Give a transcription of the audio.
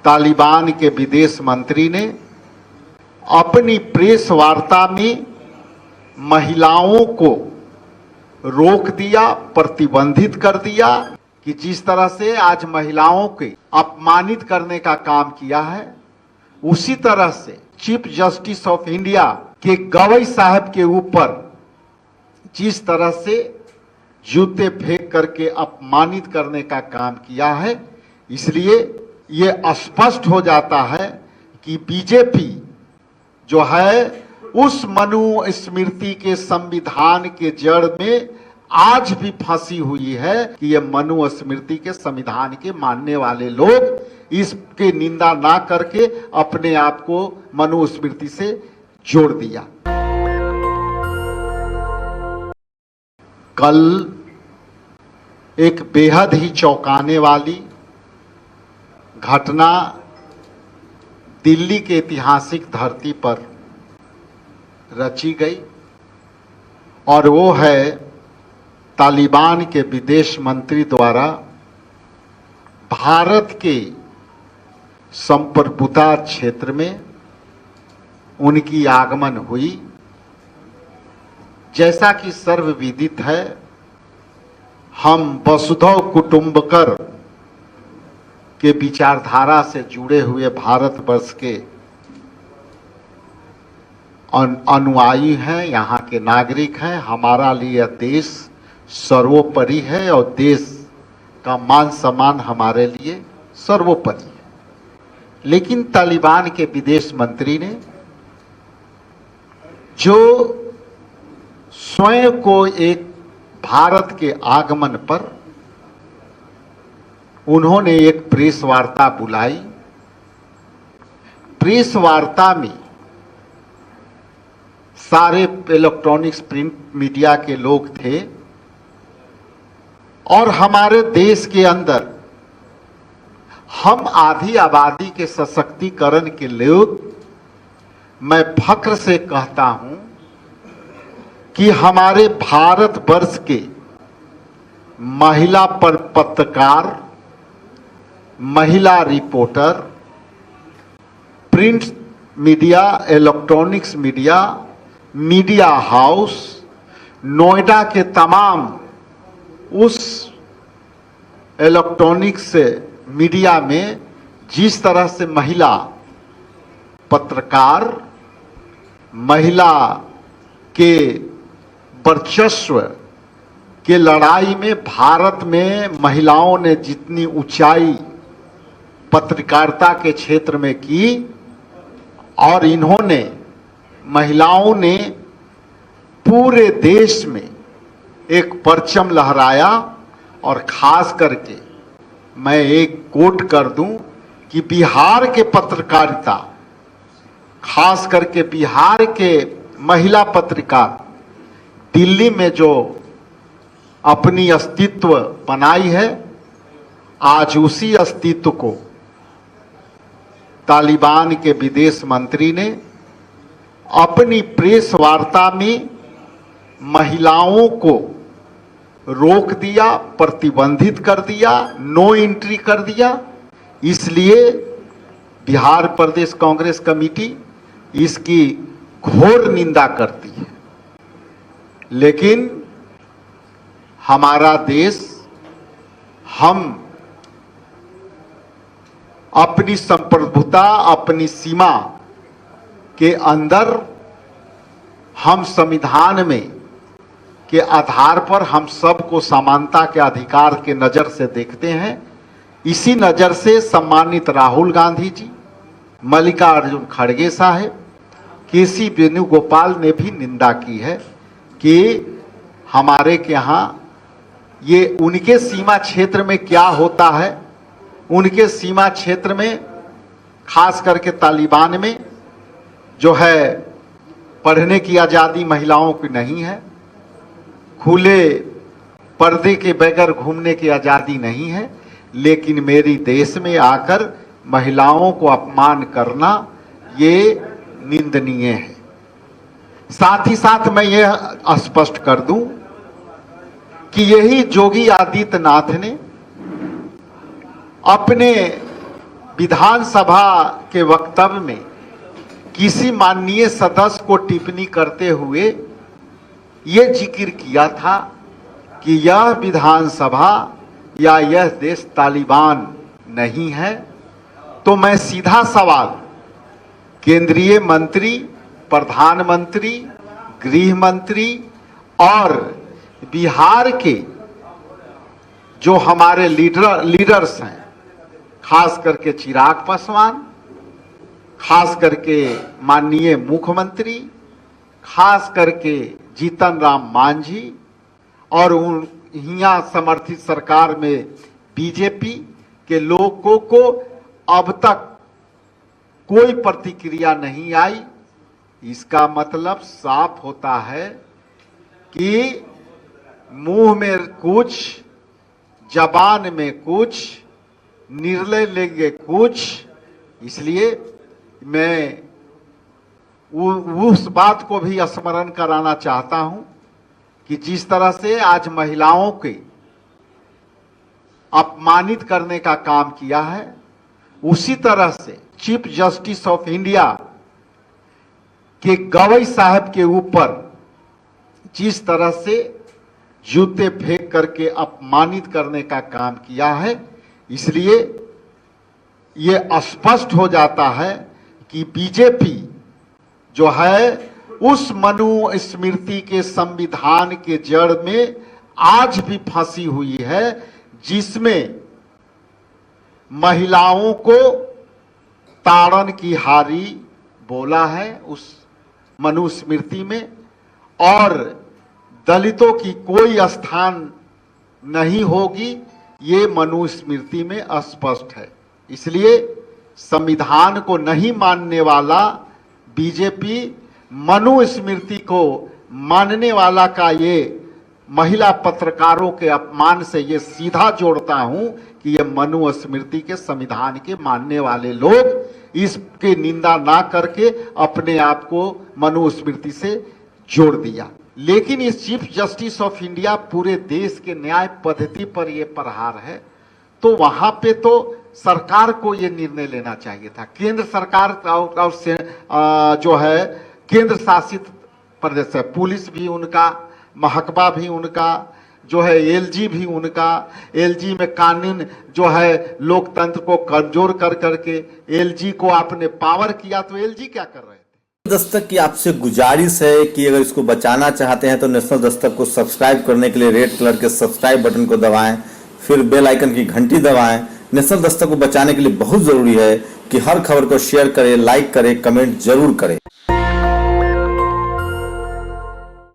तालिबान के विदेश मंत्री ने अपनी प्रेस वार्ता में महिलाओं को रोक दिया, प्रतिबंधित कर दिया कि जिस तरह से आज महिलाओं के अपमानित करने का काम किया है, उसी तरह से चीफ जस्टिस ऑफ इंडिया के गवई साहब के ऊपर जिस तरह से जूते फेंक करके अपमानित करने का काम किया है, इसलिए ये स्पष्ट हो जाता है कि बीजेपी जो है उस मनुस्मृति के संविधान के जड़ में आज भी फंसी हुई है कि ये मनुस्मृति के संविधान के मानने वाले लोग इसके निंदा ना करके अपने आप को मनुस्मृति से जोड़ दिया। कल एक बेहद ही चौंकाने वाली घटना दिल्ली के ऐतिहासिक धरती पर रची गई और वो है तालिबान के विदेश मंत्री द्वारा भारत के संप्रभुता क्षेत्र में उनकी आगमन हुई। जैसा कि सर्वविदित है, हम वसुधैव कुटुंबकम के विचारधारा से जुड़े हुए भारतवर्ष के अनुयायी हैं, यहाँ के नागरिक हैं। हमारा लिए देश सर्वोपरि है और देश का मान सम्मान हमारे लिए सर्वोपरि है। लेकिन तालिबान के विदेश मंत्री ने जो स्वयं को एक भारत के आगमन पर उन्होंने एक प्रेस वार्ता बुलाई। प्रेस वार्ता में सारे इलेक्ट्रॉनिक्स प्रिंट मीडिया के लोग थे और हमारे देश के अंदर हम आधी आबादी के सशक्तिकरण के लिए मैं फख्र से कहता हूं कि हमारे भारतवर्ष के महिला पत्रकार, महिला reporter, print media, electronics media, media house, Noida के तमाम उस इलेक्ट्रॉनिक्स मीडिया में जिस तरह से महिला पत्रकार, महिला के वर्चस्व के लड़ाई में भारत में महिलाओं ने जितनी ऊंचाई पत्रकारिता के क्षेत्र में की और इन्होंने महिलाओं ने पूरे देश में एक परचम लहराया। और खास करके मैं एक कोट कर दूं कि बिहार के पत्रकारिता, खास करके बिहार के महिला पत्रकार दिल्ली में जो अपनी अस्तित्व बनाई है, आज उसी अस्तित्व को तालिबान के विदेश मंत्री ने अपनी प्रेस वार्ता में महिलाओं को रोक दिया, प्रतिबंधित कर दिया, नो एंट्री कर दिया। इसलिए बिहार प्रदेश कांग्रेस कमेटी इसकी घोर निंदा करती है। लेकिन हमारा देश, हम अपनी संप्रभुता, अपनी सीमा के अंदर हम संविधान में के आधार पर हम सबको समानता के अधिकार के नज़र से देखते हैं। इसी नज़र से सम्मानित राहुल गांधी जी, मल्लिकार्जुन खड़गे साहब, केसी वेणुगोपाल ने भी निंदा की है कि हमारे के यहाँ ये उनके सीमा क्षेत्र में क्या होता है। उनके सीमा क्षेत्र में खास करके तालिबान में जो है पढ़ने की आज़ादी महिलाओं की नहीं है, खुले पर्दे के बगैर घूमने की आज़ादी नहीं है। लेकिन मेरी देश में आकर महिलाओं को अपमान करना ये निंदनीय है। साथ ही साथ मैं ये स्पष्ट कर दूं कि यही योगी आदित्यनाथ ने अपने विधानसभा के वक्तव्य में किसी माननीय सदस्य को टिप्पणी करते हुए ये जिक्र किया था कि यह विधानसभा या यह देश तालिबान नहीं है, तो मैं सीधा सवाल केंद्रीय मंत्री, प्रधानमंत्री, गृह मंत्री और बिहार के जो हमारे लीडर्स हैं, खास करके चिराग पासवान, खास करके माननीय मुख्यमंत्री, खास करके जीतन राम मांझी और उन यहाँ समर्थित सरकार में बीजेपी के लोगों को अब तक कोई प्रतिक्रिया नहीं आई। इसका मतलब साफ होता है कि मुंह में कुछ, जबान में कुछ, निर्णय लेंगे कुछ। इसलिए मैं उस बात को भी स्मरण कराना चाहता हूं कि जिस तरह से आज महिलाओं के अपमानित करने का काम किया है, उसी तरह से चीफ जस्टिस ऑफ इंडिया के गवई साहब के ऊपर जिस तरह से जूते फेंक करके अपमानित करने का काम किया है, इसलिए ये स्पष्ट हो जाता है कि बीजेपी जो है उस मनुस्मृति के संविधान के जड़ में आज भी फंसी हुई है, जिसमें महिलाओं को ताड़न की हारी बोला है उस मनुस्मृति में, और दलितों की कोई स्थान नहीं होगी, ये मनुस्मृति में स्पष्ट है। इसलिए संविधान को नहीं मानने वाला बीजेपी मनुस्मृति को मानने वाला का ये महिला पत्रकारों के अपमान से ये सीधा जोड़ता हूं कि ये मनुस्मृति के संविधान के मानने वाले लोग इसके निंदा ना करके अपने आप को मनुस्मृति से जोड़ दिया। लेकिन इस चीफ जस्टिस ऑफ इंडिया पूरे देश के न्याय पद्धति पर ये प्रहार है, तो वहां पे तो सरकार को ये निर्णय लेना चाहिए था। केंद्र सरकार और से जो है केंद्र शासित प्रदेश है, पुलिस भी उनका, महकमा भी उनका, जो है एलजी भी उनका। एलजी में कानून जो है लोकतंत्र को कमजोर कर करके एलजी को आपने पावर किया, तो एलजी क्या कर रहे थे? दस्तक की आपसे गुजारिश है कि अगर इसको बचाना चाहते हैं तो नेशनल दस्तक को सब्सक्राइब करने के लिए रेड कलर के सब्सक्राइब बटन को दबाएं, फिर बेल आइकन की घंटी दबाएं। नेशनल दस्तक को बचाने के लिए बहुत जरूरी है कि हर खबर को शेयर करें, लाइक करें, कमेंट जरूर करें।